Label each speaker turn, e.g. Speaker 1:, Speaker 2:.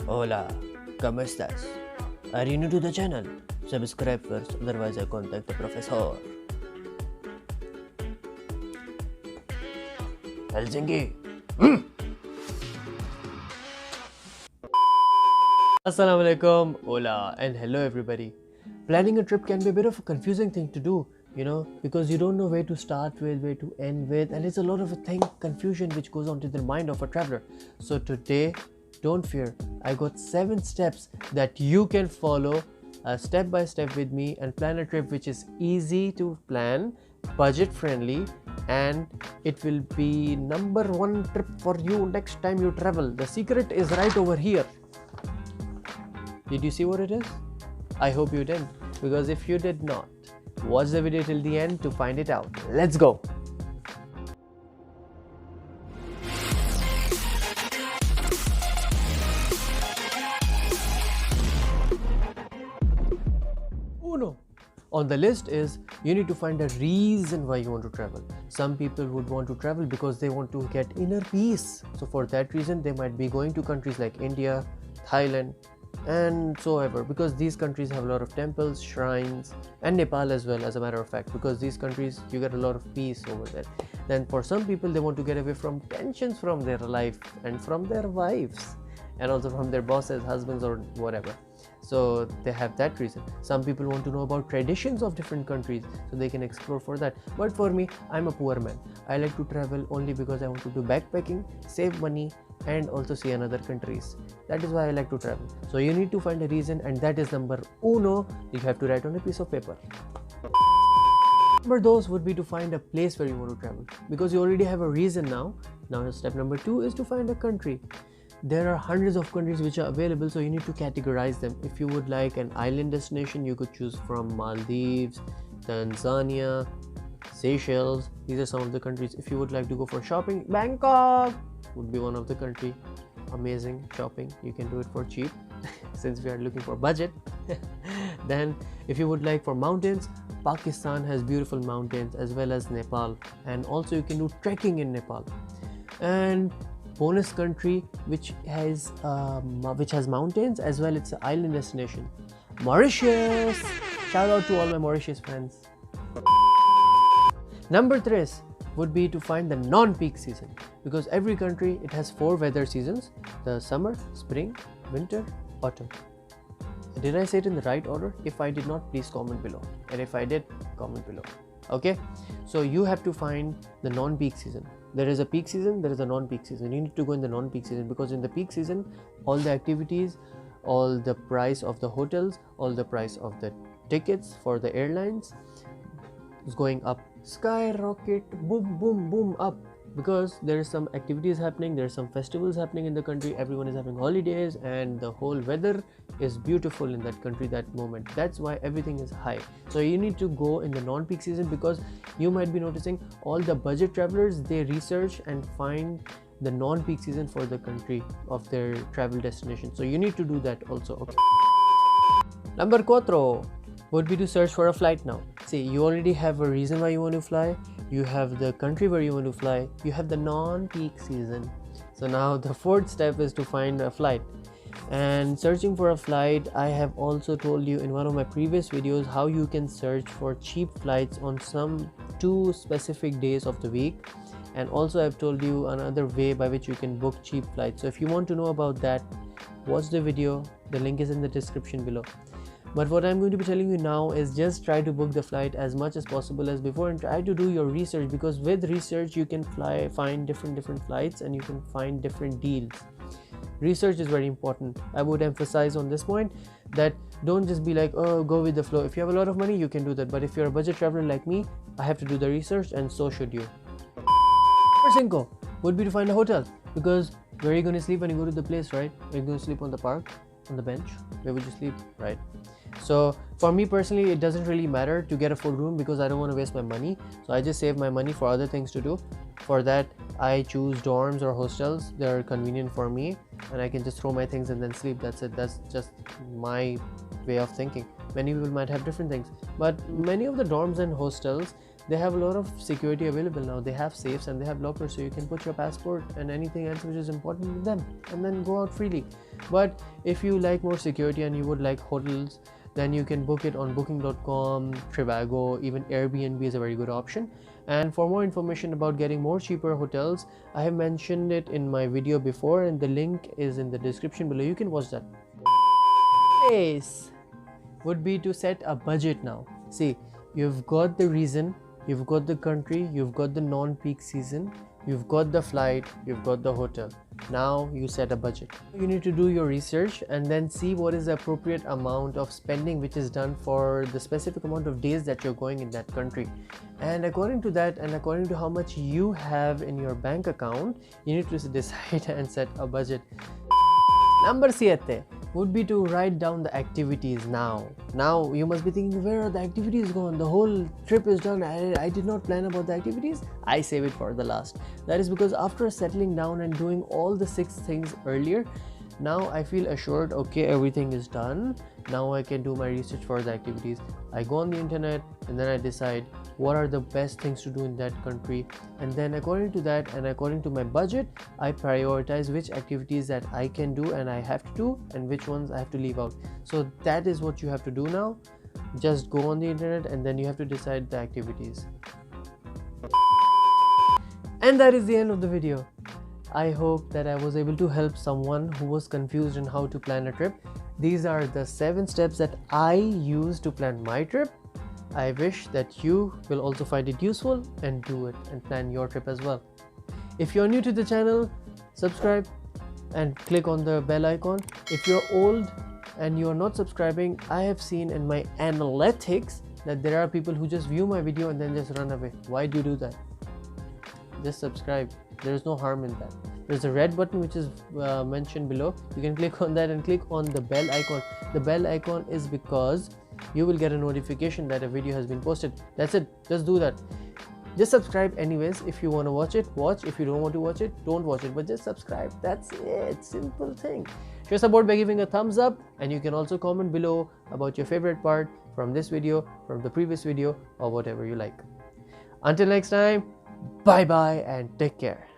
Speaker 1: Hola, ¿cómo estás? Are you new to the channel? Subscribe first, otherwise I contact the professor. Helsinki. Assalamu alaikum, hola, and hello everybody. Planning a trip can be a bit of a confusing thing to do, because you don't know where to start with, where to end with, and it's a lot of confusion which goes on to the mind of a traveler. So today, don't fear, I got 7 steps that you can follow step by step with me and plan a trip which is easy to plan, budget friendly, and it will be number 1 trip for you next time you travel. The secret is right over here. Did you see what it is? I hope you did, because if you did not, watch the video till the end to find it out. Let's go! Uno. On the list is you need to find a reason why you want to travel. Some people would want to travel because they want to get inner peace. So for that reason, they might be going to countries like India, Thailand, and so ever, because these countries have a lot of temples, shrines, and Nepal as well, as a matter of fact, because these countries you get a lot of peace over there. Then for some people, they want to get away from tensions from their life and from their wives, and also from their bosses, husbands, or whatever. So they have that reason. Some people want to know about traditions of different countries, so they can explore for that. But for me, I'm a poor man. I like to travel only because I want to do backpacking, save money, and also see another countries. That is why I like to travel. So you need to find a reason, and that is number uno. You have to write on a piece of paper. Number those would be to find a place where you want to travel, because you already have a reason now. Now step number 2 is to find a country. There are hundreds of countries which are available, so you need to categorize them. If you would like an island destination, you could choose from Maldives, Tanzania, Seychelles. These are some of the countries. If you would like to go for shopping, Bangkok would be one of the country. Amazing shopping, you can do it for cheap since we are looking for budget. Then if you would like for mountains, Pakistan has beautiful mountains, as well as Nepal, and also you can do trekking in Nepal. And bonus country which has mountains as well, it's an island destination, Mauritius. Shout out to all my Mauritius friends. Number 3 would be to find the non-peak season, because every country, it has 4 weather seasons: the summer, spring, winter, autumn. Did I say it in the right order? If I did not, please comment below, and if I did, comment below. Okay, so you have to find the non-peak season. There is a peak season, there is a non-peak season. You need to go in the non-peak season, because in the peak season, all the activities, all the price of the hotels, all the price of the tickets for the airlines is going up, skyrocket, boom boom boom up, because there is some activities happening, there are some festivals happening in the country, everyone is having holidays, and the whole weather is beautiful in that country that moment. That's why everything is high. So you need to go in the non-peak season, because you might be noticing all the budget travelers, they research and find the non-peak season for the country of their travel destination. So you need to do that also. Okay. Number 4 would be to search for a flight now. See, you already have a reason why you want to fly, you have the country where you want to fly, you have the non-peak season. So now the 4th step is to find a flight. And searching for a flight, I have also told you in one of my previous videos how you can search for cheap flights on some 2 specific days of the week. And also I've told you another way by which you can book cheap flights. So if you want to know about that, watch the video, the link is in the description below. But what I'm going to be telling you now is just try to book the flight as much as possible as before, and try to do your research, because with research you can find different flights, and you can find different deals. Research is very important. I would emphasize on this point that don't just be like, oh, go with the flow. If you have a lot of money, you can do that, but if you're a budget traveler like me, I have to do the research, and so should you. Number 5 would be to find a hotel, because where are you going to sleep when you go to the place, right? Are you going to sleep on the park, on the bench? Where would you sleep, right? So for me personally, it doesn't really matter to get a full room, because I don't want to waste my money. So I just save my money for other things to do. For that, I choose dorms or hostels. They're convenient for me, and I can just throw my things and then sleep. That's it. That's just my way of thinking. Many people might have different things, but many of the dorms and hostels, they have a lot of security available now. They have safes and they have lockers, so you can put your passport and anything else which is important in them and then go out freely. But if you like more security and you would like hotels, then you can book it on booking.com, Trivago, even Airbnb is a very good option. And for more information about getting more cheaper hotels, I have mentioned it in my video before and the link is in the description below. You can watch that. Yes, would be to set a budget now. See, you've got the reason, you've got the country, you've got the non-peak season, you've got the flight, you've got the hotel. Now you set a budget. You need to do your research and then see what is the appropriate amount of spending which is done for the specific amount of days that you're going in that country. And according to that and according to how much you have in your bank account, you need to decide and set a budget. Number 7 would be to write down the activities now. Now you must be thinking, where are the activities gone? The whole trip is done. I did not plan about the activities. I save it for the last. That is because after settling down and doing all the 6 things earlier, now I feel assured, okay, everything is done. Now I can do my research for the activities. I go on the internet and then I decide what are the best things to do in that country, and then according to that and according to my budget, I prioritize which activities that I can do and I have to do and which ones I have to leave out. So that is what you have to do now. Just go on the internet and then you have to decide the activities. And that is the end of the video. I hope that I was able to help someone who was confused on how to plan a trip. These are the 7 steps that I use to plan my trip. I wish that you will also find it useful and do it and plan your trip as well. If you're new to the channel, subscribe and click on the bell icon. If you're old and you're not subscribing, I have seen in my analytics that there are people who just view my video and then just run away. Why do you do that? Just subscribe. There is no harm in that. There's a red button which is mentioned below. You can click on that and click on the bell icon. The bell icon is because you will get a notification that a video has been posted. That's it. Just do that. Just subscribe anyways. If you want to watch it, watch. If you don't want to watch it, don't watch it, but just subscribe. That's it. Simple thing. Show support by giving a thumbs up, and you can also comment below about your favorite part from this video, from the previous video, or whatever you like. Until next time, bye bye and take care.